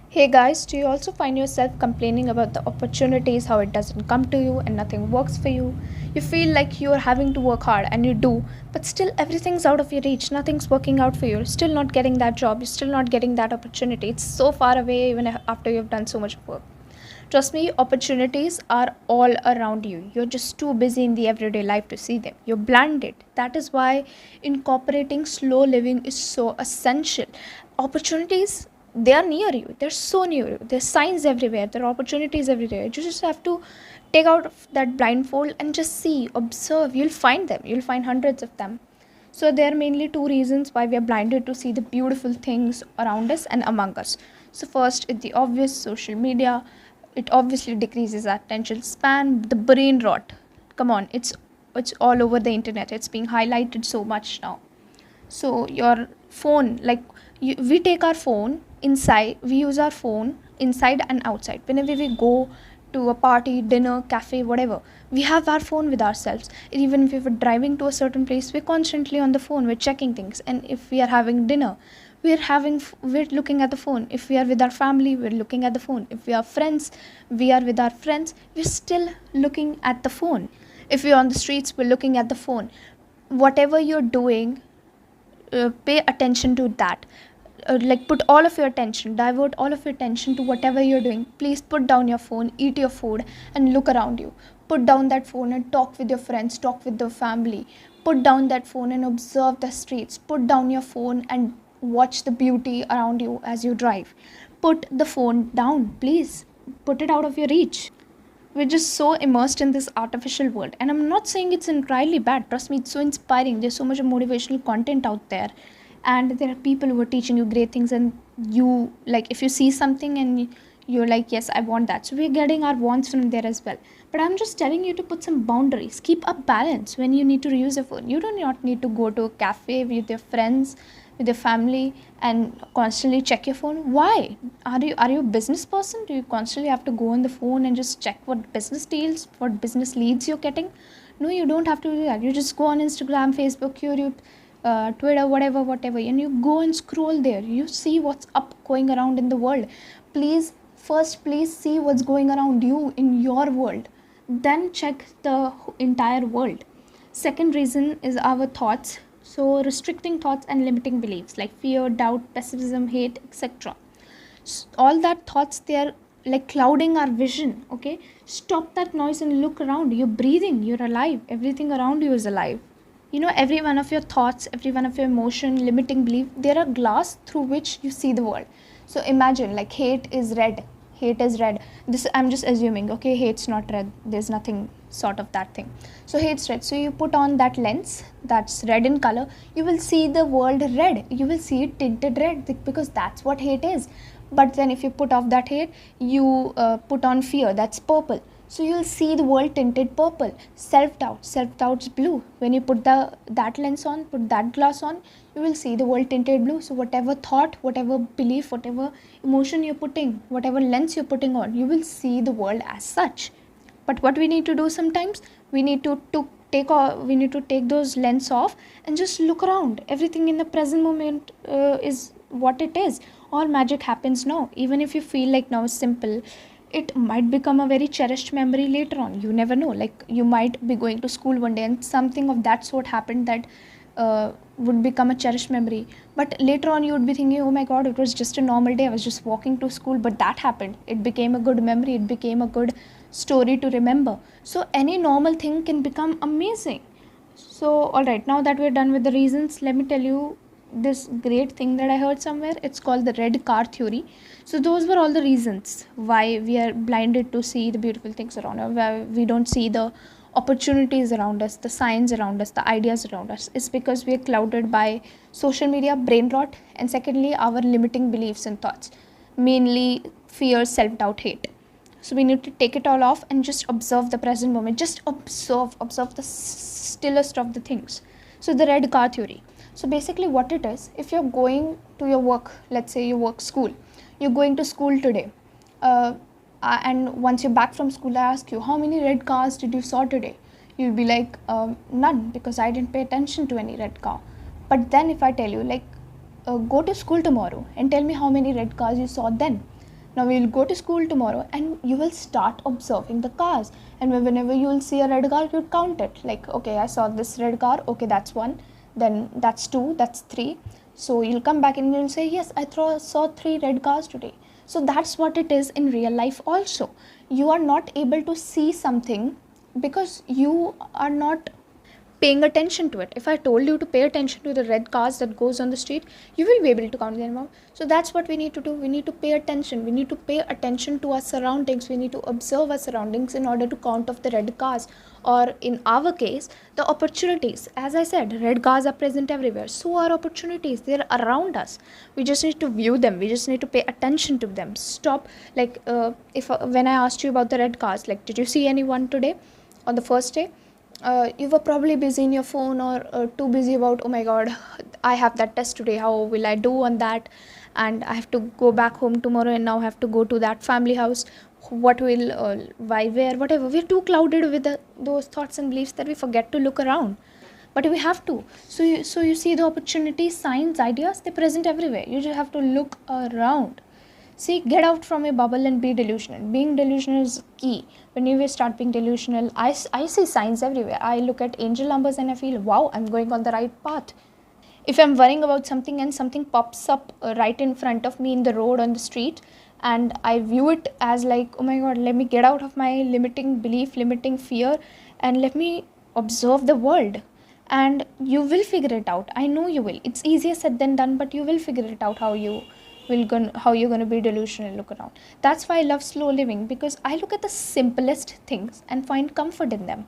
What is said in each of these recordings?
Hey guys, do you also find yourself complaining about the opportunities, how it doesn't come to you and nothing works for you? You feel like you're having to work hard and you do, but still everything's out of your reach, nothing's working out for you, you're still not getting that job, you're still not getting that opportunity. It's so far away even after you've done so much work. Trust me, opportunities are all around you. You're just too busy in the everyday life to see them. You're blinded. That is why incorporating slow living is so essential. Opportunities, they are near you. They're so near you. There's signs everywhere. There are opportunities everywhere. You just have to take out of that blindfold and just see, observe. You'll find them. You'll find hundreds of them. So there are mainly two reasons why we are blinded to see the beautiful things around us and among us. So first, it's the obvious social media. It obviously decreases our attention span. The brain rot. Come on, it's all over the internet. It's being highlighted so much now. So your phone, like we take our phone inside, we use our phone inside and outside. Whenever we go to a party, dinner, cafe, whatever, we have our phone with ourselves. Even if we're driving to a certain place, we're constantly on the phone, we're checking things. And if we are having dinner, we're looking at the phone. If we are with our family, we're looking at the phone. If we are friends, we are with our friends, we're still looking at the phone. If we're on the streets, we're looking at the phone. Whatever you're doing, pay attention to that. Like, put all of your attention, divert all of your attention to whatever you're doing. Please put down your phone, eat your food, and look around you. Put down that phone and talk with your friends, talk with the family. Put down that phone and observe the streets. Put down your phone and watch the beauty around you as you drive. Put the phone down, please. Put it out of your reach. We're just so immersed in this artificial world, and I'm not saying it's entirely bad. Trust me, it's so inspiring. There's so much motivational content out there, and there are people who are teaching you great things, and you, like, if you see something and you're like, yes, I want that, so we're getting our wants from there as well. But I'm just telling you to put some boundaries, keep a balance. When you need to use your phone, you do not need to go to a cafe with your friends, with your family, and constantly check your phone. Why? Are you a business person? Do you constantly have to go on the phone and just check what business deals, what business leads you're getting? No, you don't have to do that. You just go on Instagram, Facebook, YouTube, Twitter, whatever, and you go and scroll there. You see what's up going around in the world. Please see what's going around you in your world, then check the entire world. Second reason is our thoughts. So restricting thoughts and limiting beliefs like fear, doubt, pessimism, hate, etc. All that thoughts, they are like clouding our vision. Okay, stop that noise and look around. You're breathing, you're alive, everything around you is alive. Every one of your thoughts, every one of your emotion, limiting belief, they're a glass through which you see the world. So imagine, like, hate is red. This, I'm just assuming, okay, hate's not red, there's nothing sort of that thing. So hate's red, so you put on that lens that's red in color, you will see the world red, you will see it tinted red, because that's what hate is. But then if you put off that hate, you put on fear, that's purple, so you'll see the world tinted purple. Self-doubt's blue. When you put that lens on, put that glass on, you will see the world tinted blue. So whatever thought, whatever belief, whatever emotion you're putting, whatever lens you're putting on, you will see the world as such. But what we need to do sometimes, we need to take those lens off and just look around. Everything in the present moment is what it is. All magic happens now. Even if you feel like now is simple, it might become a very cherished memory later on. You never know. Like, you might be going to school one day and something of that sort happened that would become a cherished memory. But later on you would be thinking, oh my god, it was just a normal day, I was just walking to school, but that happened, it became a good memory, it became a good story to remember. So any normal thing can become amazing. So all right, now that we're done with the reasons, let me tell you this great thing that I heard somewhere. It's called the red car theory. So those were all the reasons why we are blinded to see the beautiful things around us, why we don't see the opportunities around us, the signs around us, the ideas around us. Is because we are clouded by social media, brain rot, and secondly, our limiting beliefs and thoughts, mainly fear, self-doubt, hate. So we need to take it all off and just observe the present moment. Just observe the stillest of the things. So the red car theory. So basically what it is, if you're going to your work, let's say you work school, you're going to school today, and once you're back from school, I ask you, how many red cars did you saw today? You'll be like, none, because I didn't pay attention to any red car. But then if I tell you, like, go to school tomorrow and tell me how many red cars you saw then, Now we'll go to school tomorrow and you will start observing the cars. And whenever you will see a red car, you'll count it. Like, okay, I saw this red car. Okay, that's one. Then that's two. That's three. So you'll come back and you'll say, yes, saw three red cars today. So that's what it is in real life also. You are not able to see something because you are not paying attention to it. If I told you to pay attention to the red cars that goes on the street, you will be able to count them out. So that's what we need to do. We need to pay attention. We need to pay attention to our surroundings. We need to observe our surroundings in order to count off the red cars, or in our case, the opportunities. As I said, red cars are present everywhere. So are opportunities. They're around us. We just need to view them. We just need to pay attention to them. Stop. Like, if when I asked you about the red cars, like, did you see anyone today on the first day? You were probably busy in your phone, or too busy about, oh my god, I have that test today, how will I do on that, and I have to go back home tomorrow, and now I have to go to that family house, what will why, where, whatever. We're too clouded with those thoughts and beliefs that we forget to look around, but we have to. So you see, the opportunities, signs, ideas, they're present everywhere. You just have to look around. See, get out from your bubble and be delusional. Being delusional is key. When you start being delusional, I see signs everywhere. I look at angel numbers and I feel, wow, I'm going on the right path. If I'm worrying about something and something pops up right in front of me in the road, on the street, and I view it as like, oh my god, let me get out of my limiting belief, limiting fear, and let me observe the world. And you will figure it out. I know you will. It's easier said than done, but you will figure it out how you're going to be delusional. Look around. That's why I love slow living, because I look at the simplest things and find comfort in them.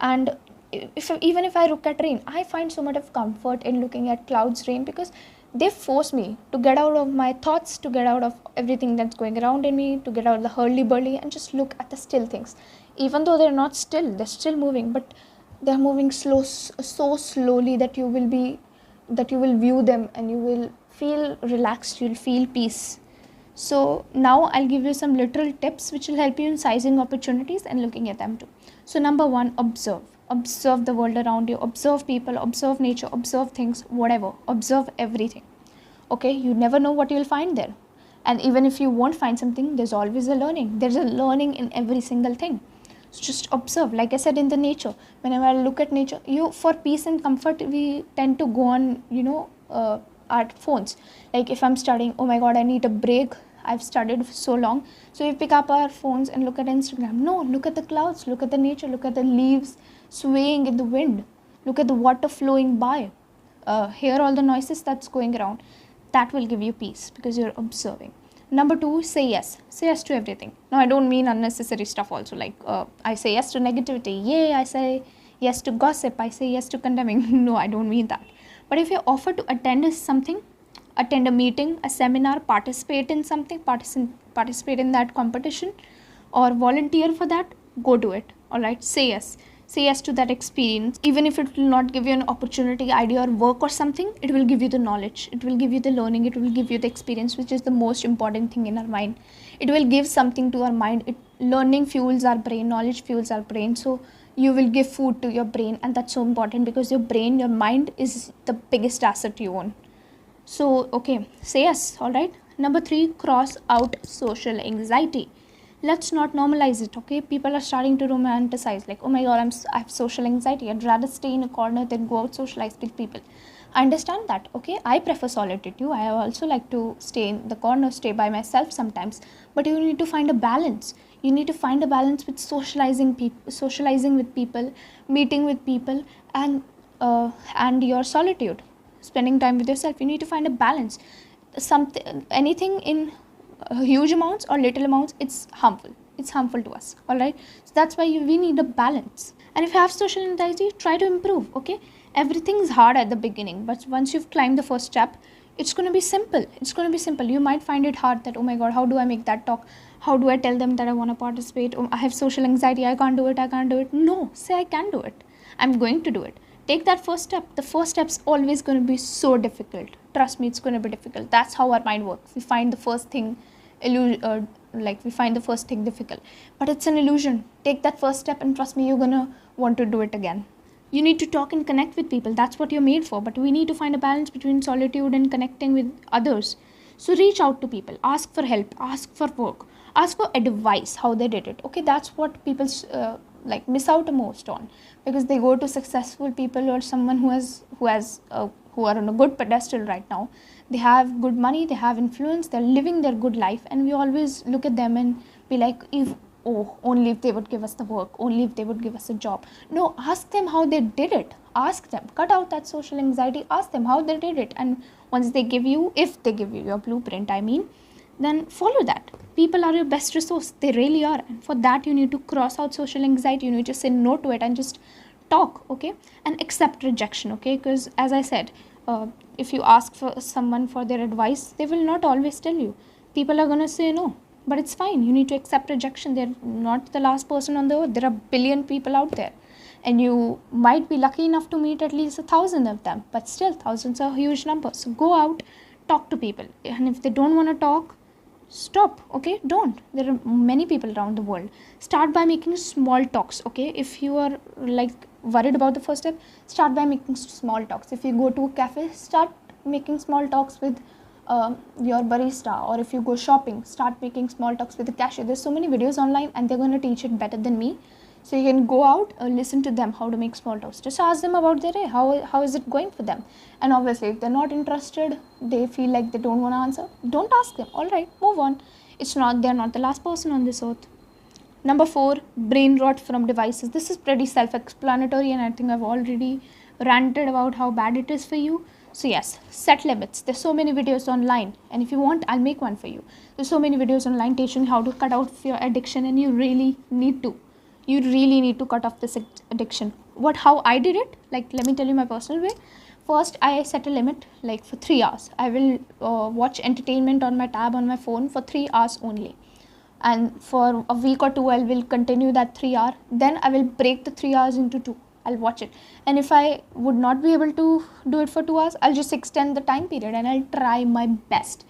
And even if I look at rain, I find so much of comfort in looking at clouds, rain, because they force me to get out of my thoughts, to get out of everything that's going around in me, to get out of the hurly-burly and just look at the still things. Even though they're not still, they're still moving, but they're moving so slowly that you will view them and you will feel relaxed, you'll feel peace. So now I'll give you some literal tips which will help you in sizing opportunities and looking at them too. So number one, observe the world around you, observe people, observe nature, observe things, whatever, observe everything. Okay, you never know what you'll find there, and even if you won't find something, there's always a learning. There's a learning in every single thing. So just observe. Like I said, in the nature, whenever I look at nature, for peace and comfort, we tend to go on our phones. Like if I'm studying, oh my god, I need a break, I've studied for so long, so we pick up our phones and look at Instagram. No, look at the clouds, look at the nature, look at the leaves swaying in the wind, look at the water flowing by, hear all the noises that's going around. That will give you peace because you're observing. Number two, say yes to everything. Now I don't mean unnecessary stuff also, like I say yes to negativity, I say yes to gossip, I say yes to condemning. No, I don't mean that. But if you're offered to attend something, attend a meeting, a seminar, participate in something, participate in that competition, or volunteer for that, go do it. Alright, say yes. Say yes to that experience. Even if it will not give you an opportunity, idea, or work or something, it will give you the knowledge, it will give you the learning, it will give you the experience, which is the most important thing in our mind. It will give something to our mind. Learning fuels our brain, knowledge fuels our brain. So you will give food to your brain, and that's so important because your brain, your mind is the biggest asset you own. So okay, say yes. All right. Number three, cross out social anxiety. Let's not normalize it. Okay, people are starting to romanticize, like, oh my god, I have social anxiety, I'd rather stay in a corner than go out socialize with people. I understand that. Okay, I prefer solitude too. I also like to stay in the corner, stay by myself sometimes, but you need to find a balance. You need to find a balance with socializing with people, meeting with people, and your solitude, spending time with yourself. You need to find a balance. Anything in huge amounts or little amounts, it's harmful to us. All right, so that's why we need a balance. And if you have social anxiety, try to improve. Okay, everything's hard at the beginning, but once you've climbed the first step, it's going to be simple. You might find it hard that, oh my god, how do I make that talk, how do I tell them that I want to participate, I have social anxiety, I can't do it. No, say I can do it, I'm going to do it. Take that first step. The first step's always going to be so difficult. Trust me, it's going to be difficult. That's how our mind works. We find the first thing difficult, but it's an illusion. Take that first step and trust me, you're going to want to do it again. You need to talk and connect with people. That's what you're made for. But we need to find a balance between solitude and connecting with others. So reach out to people, ask for help, ask for work, ask for advice how they did it. Okay, that's what people like miss out most on, because they go to successful people or someone who are on a good pedestal right now. They have good money, they have influence, they're living their good life, and we always look at them and be like, if oh, only if they would give us the work, only if they would give us a job. No, ask them how they did it. Ask them, cut out that social anxiety, ask them how they did it. And once they give you, if they give you your blueprint, I mean, then follow that. People are your best resource, they really are. And for that, you need to cross out social anxiety, you need to say no to it and just talk. Okay, and accept rejection. Okay, because as I said, if you ask for someone for their advice, they will not always tell you. People are going to say no, but it's fine. You need to accept rejection. They're not the last person on the earth. There are a billion people out there, and you might be lucky enough to meet at least 1,000 of them, but still thousands are a huge number. So go out, talk to people, and if they don't want to talk, stop. Okay, don't. There are many people around the world. Start by making small talks. Okay, if you are like worried about the first step, start by making small talks. If you go to a cafe, start making small talks with your barista. Or if you go shopping, start making small talks with the cashier. There's so many videos online and they're going to teach it better than me. So you can go out, listen to them how to make small talks. Just ask them about their day. How is it going for them? And obviously, if they're not interested, they feel like they don't want to answer, don't ask them. All right, move on. They're not the last person on this earth. Number 4, brain rot from devices. This is pretty self-explanatory, and I think I've already ranted about how bad it is for you. So yes, set limits. There's so many videos online, and if you want, I'll make one for you. There's so many videos online teaching how to cut out your addiction, and you really need to cut off this addiction. How I did it, like, let me tell you my personal way. First, I set a limit, like for 3 hours. I will watch entertainment on my tab on my phone for 3 hours only. And for a week or two, I will continue that 3 hour. Then I will break the 3 hours into 2. I'll watch it. And if I would not be able to do it for 2 hours, I'll just extend the time period and I'll try my best.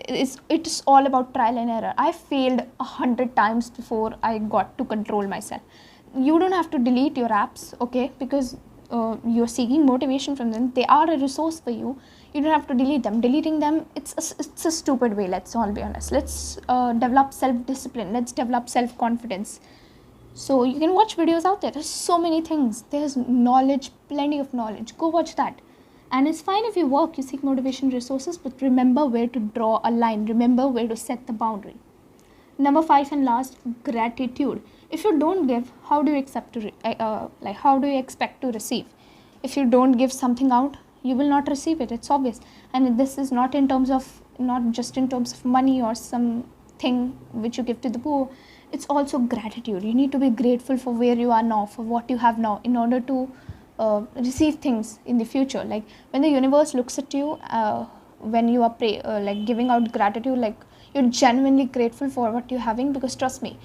It's all about trial and error. I failed 100 times before I got to control myself. You don't have to delete your apps, okay, because you're seeking motivation from them. They are a resource for you. You don't have to delete them. Deleting them, it's a stupid way, let's all be honest. Let's develop self-discipline. Let's develop self-confidence. So you can watch videos out there. There's so many things. There's knowledge, plenty of knowledge. Go watch that. And it's fine if you seek motivation resources, but remember where to draw a line. Remember where to set the boundary. Number 5 and last, gratitude. If you don't give, how do you how do you expect to receive? If you don't give something out, you will not receive it. It's obvious. And this is not just in terms of money or something which you give to the poor. It's also gratitude. You need to be grateful for where you are now, for what you have now, in order to receive things in the future. Like when the universe looks at you, when you are giving out gratitude, like you're genuinely grateful for what you're having, because trust me,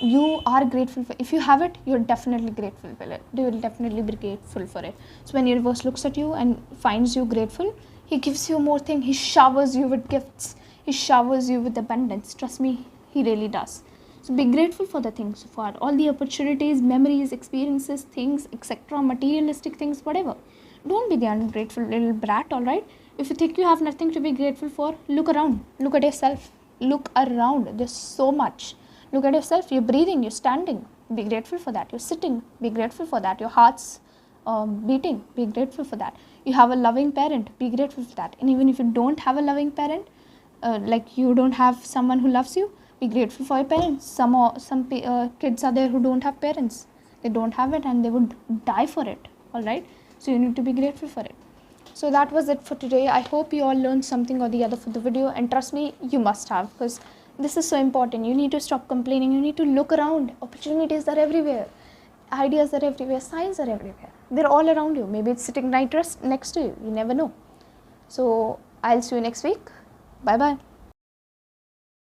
you are grateful for. If you have it, you're definitely grateful for it. You will definitely be grateful for it. So when universe looks at you and finds you grateful, he gives you more things. He showers you with gifts. He showers you with abundance. Trust me, he really does. So be grateful for the things so far, all the opportunities, memories, experiences, things, etc., materialistic things, whatever. Don't be the ungrateful little brat, all right? If you think you have nothing to be grateful for, look around. Look at yourself. Look around. There's so much. Look at yourself. You're breathing. You're standing. Be grateful for that. You're sitting. Be grateful for that. Your heart's beating. Be grateful for that. You have a loving parent. Be grateful for that. And even if you don't have a loving parent, like you don't have someone who loves you, be grateful for your parents. Some kids are there who don't have parents. They don't have it and they would die for it. All right. So you need to be grateful for it. So that was it for today. I hope you all learned something or the other for the video, and trust me, you must have, because this is so important. You need to stop complaining. You need to look around. Opportunities are everywhere. Ideas are everywhere. Signs are everywhere. They're all around you. Maybe it's sitting right next to you. You never know. So I'll see you next week. Bye bye.